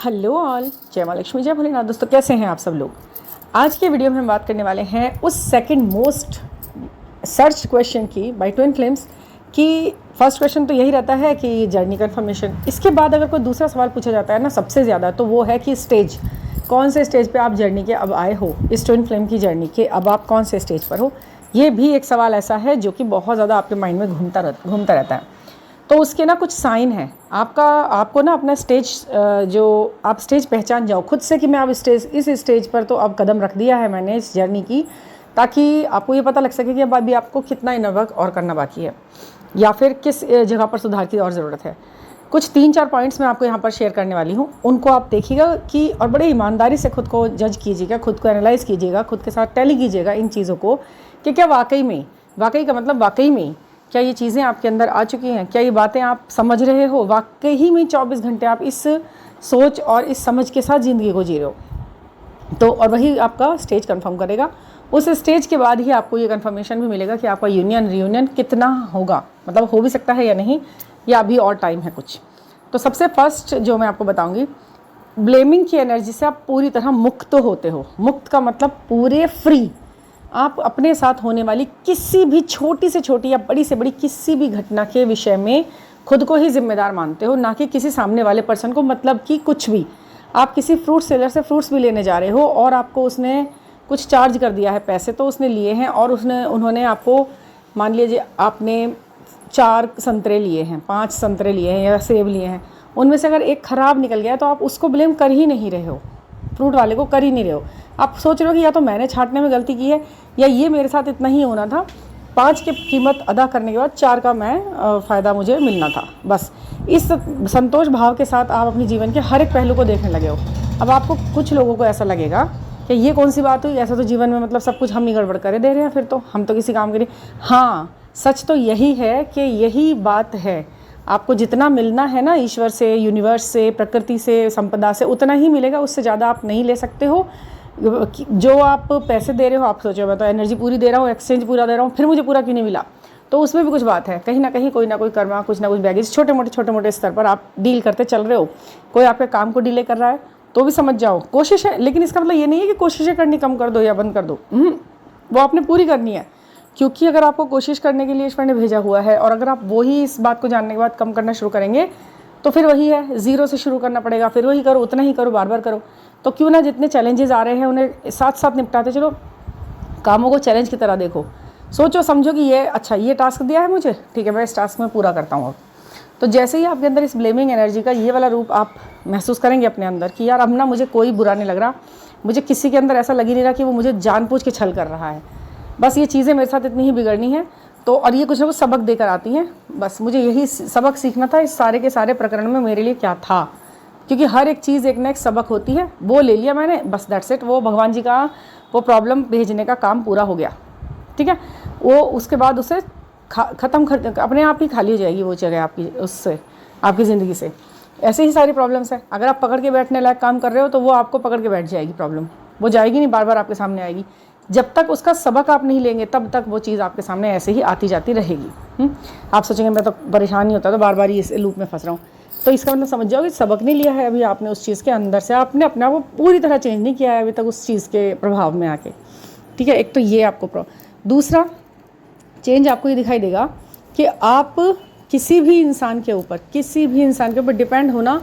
Hello all, जय माँ लक्ष्मी, जय भोलेनाथ। दोस्तों कैसे हैं आप सब लोग। आज के वीडियो में हम बात करने वाले हैं उस सेकंड मोस्ट सर्च क्वेश्चन की बाय ट्विन फ्लेम्स कि फर्स्ट क्वेश्चन तो यही रहता है कि जर्नी कन्फर्मेशन। इसके बाद अगर कोई दूसरा सवाल पूछा जाता है ना सबसे ज़्यादा, तो वो है कि स्टेज, कौन से स्टेज पे आप जर्नी के अब आए हो, इस ट्विन फ्लेम की जर्नी के अब आप कौन से स्टेज पर हो। ये भी एक सवाल ऐसा है जो कि बहुत ज़्यादा आपके माइंड में घूमता रहता है। तो उसके ना कुछ साइन हैं आपको ना अपना स्टेज, जो आप स्टेज पहचान जाओ खुद से कि मैं अब इस स्टेज पर तो अब कदम रख दिया है मैंने इस जर्नी की, ताकि आपको ये पता लग सके कि अब अभी आपको कितना इनर वर्क और करना बाकी है या फिर किस जगह पर सुधार की और ज़रूरत है। कुछ 3-4 पॉइंट्स मैं आपको यहाँ पर शेयर करने वाली हूँ, उनको आप देखिएगा कि और बड़े ईमानदारी से खुद को जज कीजिएगा, खुद को एनालाइज़ कीजिएगा, खुद के साथ टैली कीजिएगा इन चीज़ों को कि क्या वाकई का मतलब वाकई में क्या ये चीज़ें आपके अंदर आ चुकी हैं, क्या ये बातें आप समझ रहे हो, वाकई में 24 घंटे आप इस सोच और इस समझ के साथ ज़िंदगी को जी रहे हो। तो और वही आपका स्टेज कंफर्म करेगा। उस स्टेज के बाद ही आपको ये कंफर्मेशन भी मिलेगा कि आपका यूनियन रियूनियन कितना होगा, मतलब हो भी सकता है या नहीं, या अभी और टाइम है कुछ। तो सबसे फर्स्ट जो मैं आपको बताऊँगी, ब्लेमिंग की एनर्जी से आप पूरी तरह मुक्त होते हो। मुक्त का मतलब पूरे फ्री। आप अपने साथ होने वाली किसी भी छोटी से छोटी या बड़ी से बड़ी किसी भी घटना के विषय में खुद को ही जिम्मेदार मानते हो, ना कि किसी सामने वाले पर्सन को। मतलब कि कुछ भी, आप किसी फ्रूट सेलर से फ्रूट्स भी लेने जा रहे हो और आपको उसने कुछ चार्ज कर दिया है, पैसे तो उसने लिए हैं और उन्होंने आपको, मान लीजिए आपने 4 संतरे लिए हैं, 5 संतरे लिए हैं या सेब लिए हैं, उनमें से अगर एक ख़राब निकल गया तो आप उसको ब्लेम कर ही नहीं रहे हो, फ्रूट वाले को कर ही नहीं रहे हो। आप सोच रहे हो कि या तो मैंने छांटने में गलती की है या ये मेरे साथ इतना ही होना था, 5 की कीमत अदा करने के बाद 4 का मैं फ़ायदा मुझे मिलना था। बस इस संतोष भाव के साथ आप अपने जीवन के हर एक पहलू को देखने लगे हो। अब आपको कुछ लोगों को ऐसा लगेगा कि ये कौन सी बात हुई, ऐसा तो जीवन में मतलब सब कुछ हम ही गड़बड़ करे दे रहे हैं, फिर तो हम तो किसी काम के लिए। हाँ, सच तो यही है कि यही बात है। आपको जितना मिलना है ना ईश्वर से, यूनिवर्स से, प्रकृति से, संपदा से, उतना ही मिलेगा, उससे ज़्यादा आप नहीं ले सकते हो। जो आप पैसे दे रहे हो, आप सोचो मैं तो एनर्जी पूरी दे रहा हूँ, एक्सचेंज पूरा दे रहा हूँ, फिर मुझे पूरा क्यों नहीं मिला, तो उसमें भी कुछ बात है। कहीं ना कहीं कोई ना कोई कर्मा, कुछ ना कुछ बैगेज, छोटे मोटे स्तर पर आप डील करते चल रहे हो। कोई आपके काम को डिले कर रहा है तो भी समझ जाओ कोशिश है, लेकिन इसका मतलब ये नहीं है कि कोशिशें करनी कम कर दो या बंद कर दो। वो आपने पूरी करनी है, क्योंकि अगर आपको कोशिश करने के लिए ईश्वर ने भेजा हुआ है और अगर आप वही इस बात को जानने के बाद कम करना शुरू करेंगे तो फिर वही है, ज़ीरो से शुरू करना पड़ेगा, फिर वही करो, उतना ही करो, बार बार करो। तो क्यों ना जितने चैलेंजेस आ रहे हैं उन्हें साथ साथ निपटाते चलो, कामों को चैलेंज की तरह देखो। सोचो समझो कि ये अच्छा, ये टास्क दिया है मुझे, ठीक है मैं इस टास्क में पूरा करता हूँ अब। तो जैसे ही आपके अंदर इस ब्लेमिंग एनर्जी का ये वाला रूप आप महसूस करेंगे अपने अंदर कि यार अब ना मुझे कोई बुरा नहीं लग रहा, मुझे किसी के अंदर ऐसा लग ही नहीं रहा कि वो मुझे जानबूझ के छल कर रहा है, बस ये चीज़ें मेरे साथ इतनी ही बिगड़नी है। तो और ये कुछ ना कुछ सबक देकर आती हैं, बस मुझे यही सबक सीखना था इस सारे के सारे प्रकरण में मेरे लिए क्या था, क्योंकि हर एक चीज़ एक ना एक सबक होती है। वो ले लिया मैंने, बस दैट्स इट। वो भगवान जी का वो प्रॉब्लम भेजने का काम पूरा हो गया, ठीक है। वो उसके बाद उसे ख़त्म अपने आप ही खाली हो जाएगी वो जगह आपकी, उससे आपकी ज़िंदगी से। ऐसे ही सारी प्रॉब्लम्स है, अगर आप पकड़ के बैठने लायक काम कर रहे हो तो वो आपको पकड़ के बैठ जाएगी प्रॉब्लम, वो जाएगी नहीं, बार बार आपके सामने आएगी। जब तक उसका सबक आप नहीं लेंगे तब तक वो चीज़ आपके सामने ऐसे ही आती जाती रहेगी। आप सोचेंगे मैं तो परेशान नहीं होता, तो बार बार ही इस लूप में फंस रहा हूँ। तो इसका मतलब समझ जाओ कि सबक नहीं लिया है अभी आपने उस चीज़ के अंदर से, आपने अपने आप को पूरी तरह चेंज नहीं किया है अभी तक उस चीज़ के प्रभाव में आके, ठीक है। एक तो ये आपको दूसरा चेंज आपको ये दिखाई देगा कि आप किसी भी इंसान के ऊपर डिपेंड होना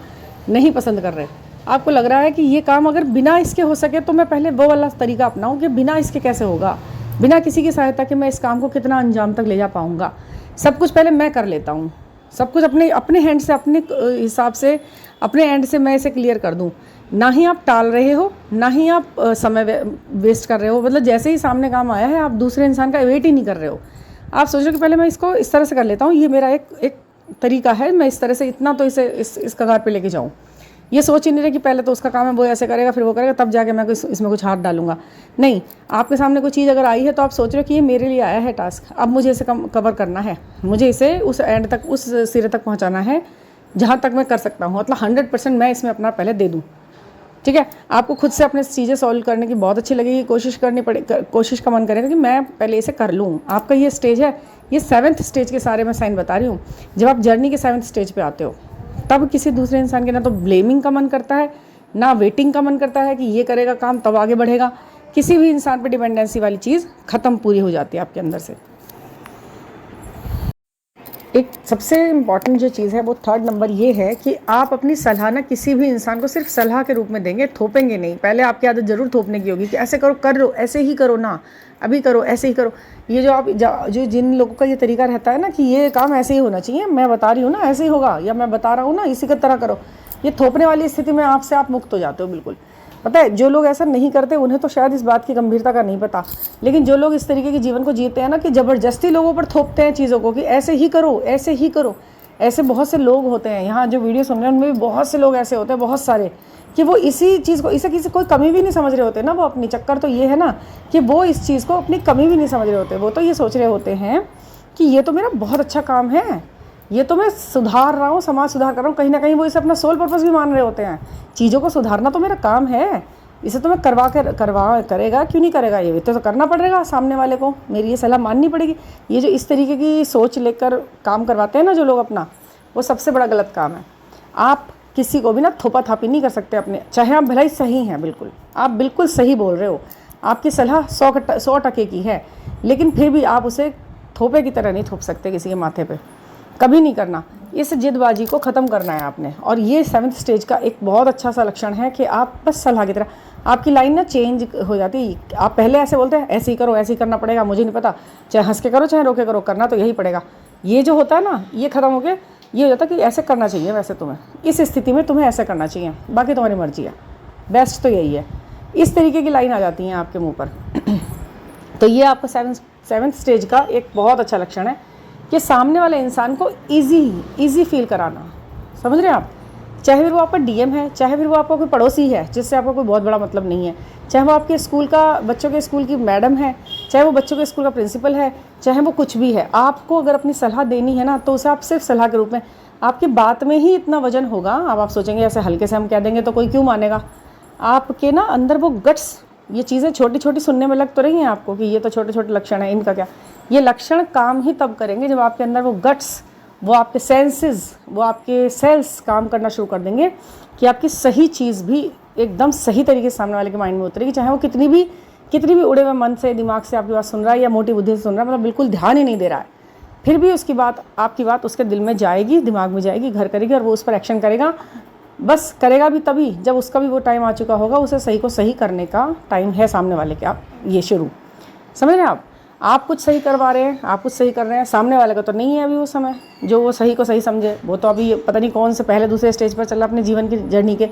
नहीं पसंद कर रहे। आपको लग रहा है कि ये काम अगर बिना इसके हो सके तो मैं पहले वो वाला तरीका अपनाऊं कि बिना इसके कैसे होगा, बिना किसी की सहायता के मैं इस काम को कितना अंजाम तक ले जा पाऊंगा। सब कुछ पहले मैं कर लेता हूँ, सब कुछ अपने हैंड से, अपने हिसाब से, अपने एंड से मैं इसे क्लियर कर दूँ। ना ही आप टाल रहे हो, ना ही आप समय वेस्ट कर रहे हो। मतलब जैसे ही सामने काम आया है आप दूसरे इंसान का वेट ही नहीं कर रहे हो। आप सोच रहे हो कि पहले मैं इसको इस तरह से कर लेता हूँ, ये मेरा एक तरीका है, मैं इस तरह से इतना तो इसे इस कगार पे लेके जाऊँ। ये सोच ही नहीं रहे कि पहले तो उसका काम है, वो ऐसे करेगा फिर वो करेगा, तब जाके मैं इसमें कुछ हाथ डालूंगा। नहीं, आपके सामने कोई चीज़ अगर आई है तो आप सोच रहे हो कि ये मेरे लिए आया है टास्क, अब मुझे इसे कवर करना है, मुझे इसे उस एंड तक, उस सिरे तक पहुँचाना है जहाँ तक मैं कर सकता हूँ। मतलब 100% मैं इसमें अपना पहले दे दूँ, ठीक है। आपको खुद से अपने चीज़ें सॉल्व करने की बहुत अच्छी लगेगी, कोशिश का मन करेगा कि मैं पहले इसे कर लूँ। आपका ये स्टेज है, ये 7th स्टेज के सारे मैं साइन बता रही हूँ। जब आप जर्नी के 7th स्टेज पे आते हो तब किसी दूसरे इंसान के ना तो ब्लेमिंग का मन करता है, ना वेटिंग का मन करता है कि ये करेगा काम तब आगे बढ़ेगा। किसी भी इंसान पे डिपेंडेंसी वाली चीज़ ख़त्म पूरी हो जाती है आपके अंदर से। एक सबसे इम्पॉर्टेंट जो चीज़ है वो थर्ड नंबर ये है कि आप अपनी सलाह ना किसी भी इंसान को सिर्फ सलाह के रूप में देंगे, थोपेंगे नहीं। पहले आपकी आदत ज़रूर थोपने की होगी कि ऐसे करो, कर लो, ऐसे ही करो ना, अभी करो, ऐसे ही करो। ये जो आप जो जिन लोगों का ये तरीका रहता है ना कि ये काम ऐसे ही होना चाहिए, मैं बता रही हूँ ना ऐसे ही होगा, या मैं बता रहा हूँ ना इसी की तरह करो, ये थोपने वाली स्थिति में आपसे आप मुक्त हो जाते हो बिल्कुल। पता है जो लोग ऐसा नहीं करते उन्हें तो शायद इस बात की गंभीरता का नहीं पता, लेकिन जो लोग इस तरीके के जीवन को जीते हैं ना कि ज़बरदस्ती लोगों पर थोपते हैं चीज़ों को कि ऐसे ही करो, ऐसे ही करो, ऐसे बहुत से लोग होते हैं। यहाँ जो वीडियो सुन रहे हैं उनमें भी बहुत से लोग ऐसे होते हैं, बहुत सारे, कि वो इसी चीज़ को, इसे किसी कोई कमी भी नहीं समझ रहे होते ना। वो अपनी चक्कर तो ये है ना कि वो इस चीज़ को अपनी कमी भी नहीं समझ रहे होते। वो तो ये सोच रहे होते हैं कि ये तो मेरा बहुत अच्छा काम है, ये तो मैं सुधार रहा हूँ, समाज सुधार कर रहा हूँ। कहीं ना कहीं वो इसे अपना सोल पर्पस भी मान रहे होते हैं। चीज़ों को सुधारना तो मेरा काम है, इसे तो मैं करेगा क्यों नहीं करेगा, ये तो करना पड़ेगा सामने वाले को, मेरी ये सलाह माननी पड़ेगी। ये जो इस तरीके की सोच लेकर काम करवाते हैं ना जो लोग अपना, वो सबसे बड़ा गलत काम है। आप किसी को भी ना थोपा थापी नहीं कर सकते अपने, चाहे आप भले ही सही हैं, बिल्कुल आप बिल्कुल सही बोल रहे हो, आपकी सलाह 100% की है, लेकिन फिर भी आप उसे थोपे की तरह नहीं थोप सकते किसी के माथे पे, कभी नहीं करना। इस जिदबाजी को ख़त्म करना है आपने। और ये 7th स्टेज का एक बहुत अच्छा सा लक्षण है कि आप बस सलाह की तरह, आपकी लाइन ना चेंज हो जाती है। आप पहले ऐसे बोलते हैं ऐसे ही करो, ऐसे ही करना पड़ेगा, मुझे नहीं पता, चाहे हंस के करो चाहे रो के करो, करना तो यही पड़ेगा। ये जो होता है ना, ये ख़त्म हो गया। ये हो जाता है कि ऐसे करना चाहिए, वैसे तुम्हें इस स्थिति में तुम्हें ऐसे करना चाहिए, बाकी तुम्हारी मर्जी है, बेस्ट तो यही है। इस तरीके की लाइन आ जाती हैं आपके मुँह पर। तो ये आपका 7th स्टेज का एक बहुत अच्छा लक्षण है कि सामने वाले इंसान को ईजी फील कराना। समझ रहे हैं आप? चाहे फिर वो आपका डीएम है, चाहे फिर वो आपका कोई पड़ोसी है जिससे आपको कोई बहुत बड़ा मतलब नहीं है, चाहे वो आपके स्कूल का, बच्चों के स्कूल की मैडम है, चाहे वो बच्चों के स्कूल का प्रिंसिपल है, चाहे वो कुछ भी है। आपको अगर अपनी सलाह देनी है ना तो उसे आप सिर्फ सलाह के रूप में, आपकी बात में ही इतना वजन होगा। अब आप सोचेंगे ऐसे हल्के से हम कह देंगे तो कोई क्यों मानेगा। आपके ना अंदर वो गट्स, ये चीज़ें छोटी छोटी सुनने में लग तो रही हैं आपको कि ये तो छोटे छोटे लक्षण हैं, इनका क्या, ये लक्षण काम ही तब करेंगे जब आपके अंदर वो गट्स, वो आपके सेंसेस, वो आपके सेल्स काम करना शुरू कर देंगे कि आपकी सही चीज़ भी एकदम सही तरीके से सामने वाले के माइंड में उतरेगी। चाहे वो कितनी भी उड़े हुए मन से, दिमाग से आपकी बात सुन रहा है या मोटी बुद्धि से सुन रहा है, मतलब बिल्कुल ध्यान ही नहीं दे रहा है, फिर भी उसकी बात, आपकी बात उसके दिल में जाएगी, दिमाग में जाएगी, घर करेगी और वो उस पर एक्शन करेगा। बस करेगा भी तभी जब उसका भी वो टाइम आ चुका होगा, उसे सही को सही करने का टाइम है सामने वाले के। आप ये शुरू समझ रहे हैं? आप कुछ सही करवा रहे हैं, आप कुछ सही कर रहे हैं, सामने वाले का तो नहीं है अभी वो समय जो वो सही को सही समझे। वो तो अभी पता नहीं कौन से पहले दूसरे स्टेज पर चल रहा अपने जीवन की जर्नी के,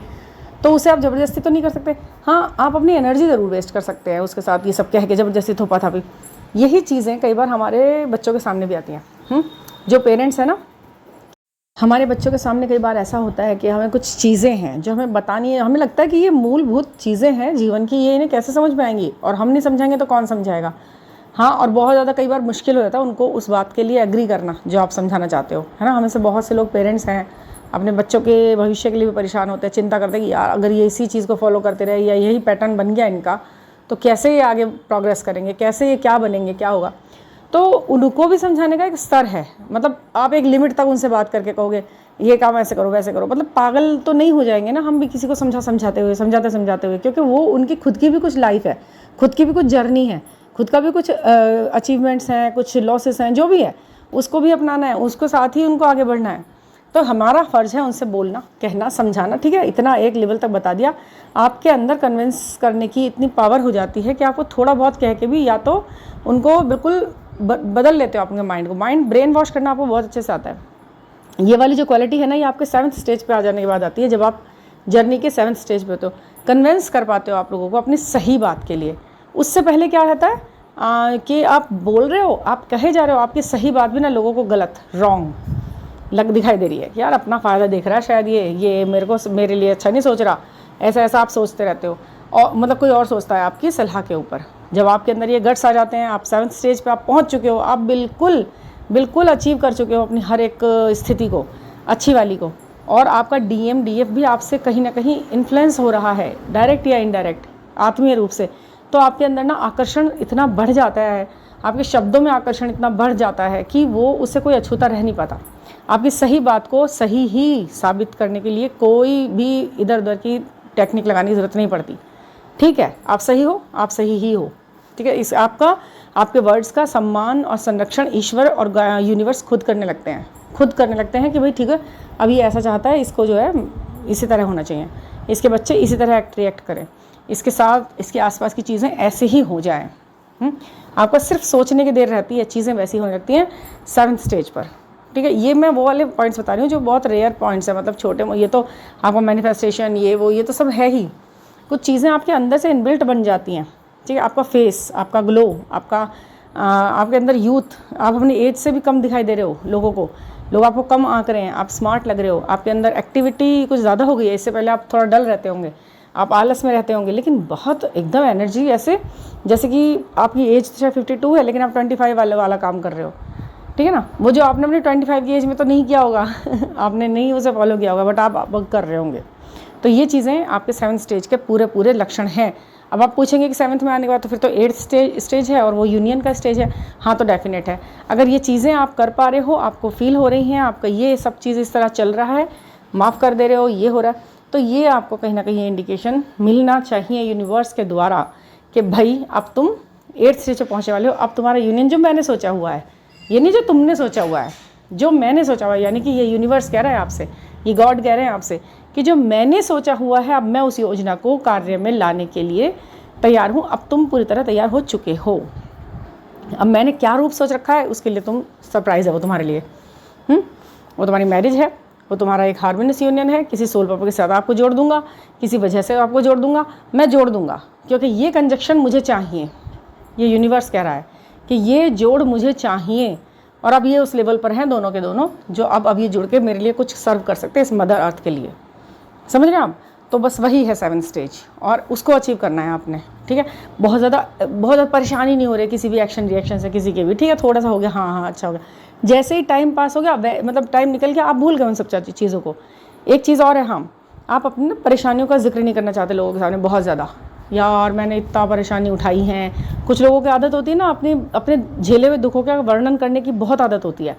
तो उसे आप ज़बरदस्ती तो नहीं कर सकते। हाँ, आप अपनी एनर्जी ज़रूर वेस्ट कर सकते हैं उसके साथ, ये सब कह के ज़बरदस्ती थोपा था भी। यही चीज़ें कई बार हमारे बच्चों के सामने भी आती हैं। जो पेरेंट्स हैं ना, हमारे बच्चों के सामने कई बार ऐसा होता है कि हमें कुछ चीज़ें हैं जो हमें बतानी है, हमें लगता है कि ये मूलभूत चीज़ें हैं जीवन की, ये इन्हें कैसे समझ में आएंगी, और हम नहीं समझाएंगे तो कौन समझाएगा। हाँ, और बहुत ज़्यादा कई बार मुश्किल हो जाता है उनको उस बात के लिए एग्री करना जो आप समझाना चाहते हो, है ना। हमें से बहुत से लोग पेरेंट्स हैं, अपने बच्चों के भविष्य के लिए भी परेशान होते हैं, चिंता करते हैं कि यार अगर ये इसी चीज़ को फॉलो करते रहे या यही पैटर्न बन गया इनका, तो कैसे ये आगे प्रोग्रेस करेंगे, कैसे ये क्या बनेंगे, क्या होगा। तो उनको भी समझाने का एक स्तर है, मतलब आप एक लिमिट तक उनसे बात करके कहोगे ये काम ऐसे करो वैसे करो, मतलब पागल तो नहीं हो जाएंगे ना हम भी किसी को समझाते हुए, क्योंकि वो उनकी खुद की भी कुछ लाइफ है, खुद की भी कुछ जर्नी है, खुद का भी कुछ अचीवमेंट्स हैं, कुछ लॉसेस हैं, जो भी है उसको भी अपनाना है, उसको साथ ही उनको आगे बढ़ना है। तो हमारा फ़र्ज़ है उनसे बोलना, कहना, समझाना। ठीक है, इतना एक लेवल तक बता दिया। आपके अंदर कन्विंस करने की इतनी पावर हो जाती है कि आपको थोड़ा बहुत कह के भी या तो उनको बिल्कुल बदल लेते हो अपने माइंड को। माइंड ब्रेन वॉश करना आपको बहुत अच्छे से आता है। ये वाली जो क्वालिटी है ना, ये आपके 7th स्टेज पे आ जाने के बाद आती है, जब आप जर्नी के 7th स्टेज पे होते हो, कन्विंस कर पाते हो आप लोगों को अपनी सही बात के लिए। उससे पहले क्या रहता है कि आप बोल रहे हो, आप कहे जा रहे हो, आपकी सही बात भी ना लोगों को गलत, रॉन्ग दिखाई दे रही है कि यार अपना फ़ायदा देख रहा है शायद, ये मेरे लिए अच्छा नहीं सोच रहा, ऐसा आप सोचते रहते हो, और मतलब कोई और सोचता है आपकी सलाह के ऊपर। जब आपके अंदर ये गट्स आ जाते हैं, आप 7th स्टेज पे आप पहुंच चुके हो, आप बिल्कुल अचीव कर चुके हो अपनी हर एक स्थिति को, अच्छी वाली को, और आपका डीएम डीएफ भी आपसे कहीं ना कहीं इन्फ्लुएंस हो रहा है, डायरेक्ट या इनडायरेक्ट, आत्मीय रूप से। तो आपके अंदर ना आकर्षण इतना बढ़ जाता है, आपके शब्दों में आकर्षण इतना बढ़ जाता है कि वो उससे कोई अछूता रह नहीं पाता। आपकी सही बात को सही ही साबित करने के लिए कोई भी इधर उधर की टेक्निक लगाने की ज़रूरत नहीं पड़ती। ठीक है, आप सही हो, आप सही ही हो। ठीक है, इस आपके वर्ड्स का सम्मान और संरक्षण ईश्वर और यूनिवर्स खुद करने लगते हैं कि भाई ठीक है, अभी ऐसा चाहता है, इसको जो है इसी तरह होना चाहिए, इसके बच्चे इसी तरह रिएक्ट करें, इसके साथ इसके आसपास की चीज़ें ऐसे ही हो जाएं। आपको सिर्फ सोचने की देर रहती है, चीज़ें वैसी होने लगती हैं 7th स्टेज पर। ठीक है, ये मैं वो वाले पॉइंट्स बता रही हूँ जो बहुत रेयर पॉइंट्स है, मतलब छोटे, ये तो आपका मैनिफेस्टेशन ये तो सब है ही। कुछ चीज़ें आपके अंदर से इनबिल्ट बन जाती हैं। ठीक है, आपका फेस, आपका ग्लो, आपके अंदर यूथ, आप अपनी एज से भी कम दिखाई दे रहे हो लोगों को, लोग आपको कम आंक रहे हैं, आप स्मार्ट लग रहे हो, आपके अंदर एक्टिविटी कुछ ज़्यादा हो गई है। इससे पहले आप थोड़ा डल रहते होंगे, आप आलस में रहते होंगे, लेकिन बहुत एकदम एनर्जी, ऐसे जैसे कि आपकी एज तो 52 है लेकिन आप 25 वाला काम कर रहे हो। ठीक है ना, वो जो आपने अपनी 25 की एज में तो नहीं किया होगा आपने नहीं उसे फॉलो किया होगा, बट आप कर रहे होंगे। तो ये चीज़ें आपके 7th स्टेज के पूरे लक्षण हैं। अब आप पूछेंगे कि 7th में आने के बाद तो फिर तो 8th स्टेज है और वो यूनियन का स्टेज है। हाँ, तो डेफिनेट है, अगर ये चीज़ें आप कर पा रहे हो, आपको फील हो रही हैं, आपका ये सब चीज़ इस तरह चल रहा है, माफ़ कर दे रहे हो, ये हो रहा है, तो ये आपको कहीं ना कहीं इंडिकेशन मिलना चाहिए यूनिवर्स के द्वारा कि भाई अब तुम 8th स्टेज पर पहुँचने वाले हो। अब तुम्हारा यूनियन जो मैंने सोचा हुआ है, ये नहीं जो तुमने सोचा हुआ है, जो मैंने सोचा हुआ है, यानी कि ये यूनिवर्स कह रहा है आपसे, ये गॉड कह रहे हैं आपसे कि जो मैंने सोचा हुआ है, अब मैं उस योजना को कार्य में लाने के लिए तैयार हूँ। अब तुम पूरी तरह तैयार हो चुके हो। अब मैंने क्या रूप सोच रखा है उसके लिए तुम सरप्राइज़ है वो तुम्हारे लिए। वो तुम्हारी मैरिज है, वो तुम्हारा एक हार्मोनियस यूनियन है, किसी सोल पापा के साथ आपको जोड़ दूंगा, किसी वजह से आपको जोड़ दूंगा, मैं जोड़ दूंगा, क्योंकि ये कंजक्शन मुझे चाहिए। ये यूनिवर्स कह रहा है कि ये जोड़ मुझे चाहिए, और अब ये उस लेवल पर हैं दोनों के दोनों जो अब ये जुड़ के मेरे लिए कुछ सर्व कर सकते हैं इस मदर अर्थ के लिए। समझ रहे हैं आप? तो बस वही है 7th स्टेज, और उसको अचीव करना है आपने। ठीक है, बहुत ज़्यादा परेशानी नहीं हो रही किसी भी एक्शन रिएक्शन से, किसी के भी। ठीक है, थोड़ा सा हो गया, हाँ अच्छा हो गया, जैसे ही टाइम पास हो गया, मतलब टाइम निकल गया, आप भूल गए उन सब चीज़ों को। एक चीज़ और है, हाँ, आप अपनी परेशानियों का जिक्र नहीं करना चाहते लोगों के सामने बहुत ज़्यादा। यार मैंने इतना परेशानी उठाई है, कुछ लोगों की आदत होती है ना अपने झेले हुए दुखों का वर्णन करने की बहुत आदत होती है।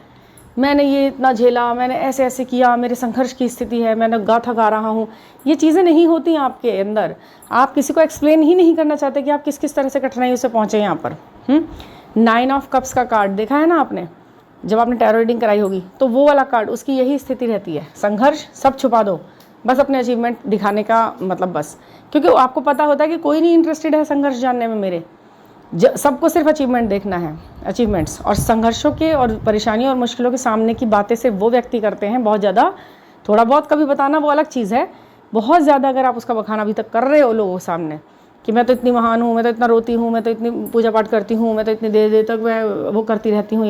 मैंने ये इतना झेला, मैंने ऐसे ऐसे किया, मेरे संघर्ष की स्थिति है, मैंने गाथा गा रहा हूँ। ये चीज़ें नहीं होती आपके अंदर, आप किसी को एक्सप्लेन ही नहीं करना चाहते कि आप किस किस तरह से कठिनाइयों से पहुँचे यहाँ पर। 9 ऑफ कप्स का कार्ड देखा है ना आपने, जब आपने टैरो रीडिंग कराई होगी, तो वो वाला कार्ड, उसकी यही स्थिति रहती है, संघर्ष सब छुपा दो, बस अपने अचीवमेंट दिखाने का मतलब, बस, क्योंकि आपको पता होता है कि कोई नहीं इंटरेस्टेड है संघर्ष जानने में मेरे, सबको सिर्फ अचीवमेंट देखना है, अचीवमेंट्स। और संघर्षों के और परेशानियों और मुश्किलों के सामने की बातें सिर्फ वो व्यक्ति करते हैं बहुत ज़्यादा। थोड़ा बहुत कभी बताना वो अलग चीज़ है, बहुत ज़्यादा अगर आप उसका बखाना अभी तक कर रहे हो लोगों के सामने कि मैं तो इतनी महान हूँ, मैं तो इतना रोती हूँ, मैं तो इतनी पूजा पाठ करती हूँ, मैं तो इतनी देर तक मैं वो करती रहती हूँ,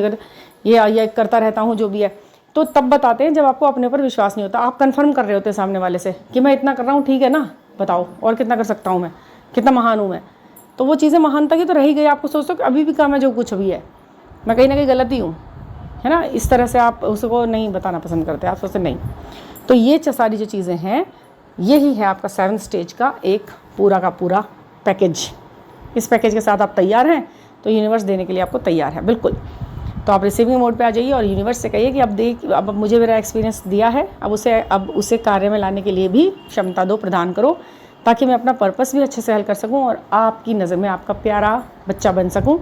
ये करता रहता हूँ, जो भी है, तो तब बताते हैं जब आपको अपने ऊपर विश्वास नहीं होता। आप कंफर्म कर रहे होते हैं सामने वाले से कि मैं इतना कर रहा हूँ, ठीक है ना, बताओ और कितना कर सकता हूँ, मैं कितना महान हूँ मैं। तो वो चीज़ें महानता की तो रही गई, आपको सोचते हो कि अभी भी कम है जो कुछ भी है, मैं कहीं ना कहीं गलती हूँ, है ना, इस तरह से आप उसको नहीं बताना पसंद करते, आप सोचते नहीं। तो ये सारी जो चीज़ें हैं, यही है आपका 7th स्टेज का एक पूरा का पूरा पैकेज। इस पैकेज के साथ आप तैयार हैं तो यूनिवर्स देने के लिए आपको तैयार है, बिल्कुल। तो आप रिसीविंग मोड पे आ जाइए और यूनिवर्स से कहिए कि अब मुझे मेरा एक्सपीरियंस दिया है, अब उसे कार्य में लाने के लिए भी क्षमता दो, प्रदान करो, ताकि मैं अपना पर्पस भी अच्छे से हल कर सकूं और आपकी नज़र में आपका प्यारा बच्चा बन सकूं,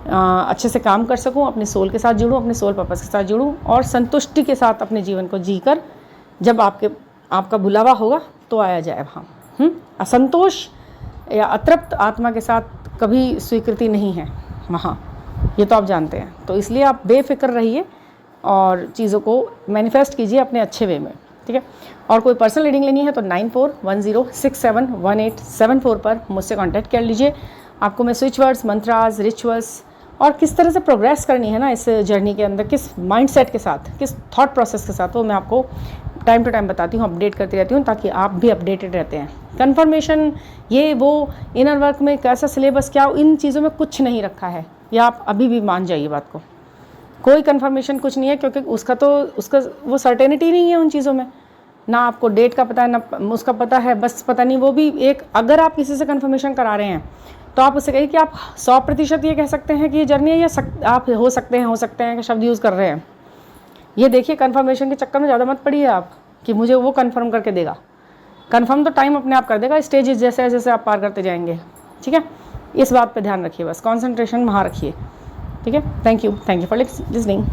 अच्छे से काम कर सकूं, अपने सोल के साथ जुड़ूं, अपने सोल पर्पस के साथ जुड़ूं और संतुष्टि के साथ अपने जीवन को जीकर जब आपका बुलावा होगा तो आया जाए वहाँ। असंतोष या अतृप्त आत्मा के साथ कभी स्वीकृति नहीं है वहाँ, ये तो आप जानते हैं। तो इसलिए आप बेफिक्र रहिए और चीज़ों को मैनिफेस्ट कीजिए अपने अच्छे वे में, ठीक है। और कोई पर्सनल रीडिंग लेनी है तो 9410671874 पर मुझसे कांटेक्ट कर लीजिए। आपको मैं स्विच वर्ड्स, मंत्रास, रिचुअल्स और किस तरह से प्रोग्रेस करनी है ना इस जर्नी के अंदर, किस माइंडसेट के साथ, किस थॉट प्रोसेस के साथ, वो मैं आपको टाइम टू टाइम बताती हूँ, अपडेट करती रहती हूँ, ताकि आप भी अपडेटेड रहते हैं। कन्फर्मेशन, ये वो, इनर वर्क में कैसा सिलेबस, क्या, इन चीज़ों में कुछ नहीं रखा है, या आप अभी भी मान जाइए बात को। कोई कन्फर्मेशन कुछ नहीं है, क्योंकि उसका वो सर्टेनिटी नहीं है उन चीज़ों में, ना आपको डेट का पता है ना उसका पता है, बस पता नहीं। वो भी एक, अगर आप किसी से कन्फर्मेशन करा रहे हैं तो आप उससे कहिए कि आप 100% ये कह सकते हैं कि ये जर्नी है, या आप हो सकते हैं का शब्द यूज़ कर रहे हैं। ये देखिए, कन्फर्मेशन के चक्कर में ज़्यादा मत पड़िए आप कि मुझे वो कन्फर्म करके देगा। कंफर्म तो टाइम अपने आप कर देगा, स्टेजेस जैसे जैसे आप पार करते जाएंगे। ठीक है, इस बात पे ध्यान रखिए, बस कंसंट्रेशन वहाँ रखिए। ठीक है, थैंक यू फॉर लिसनिंग।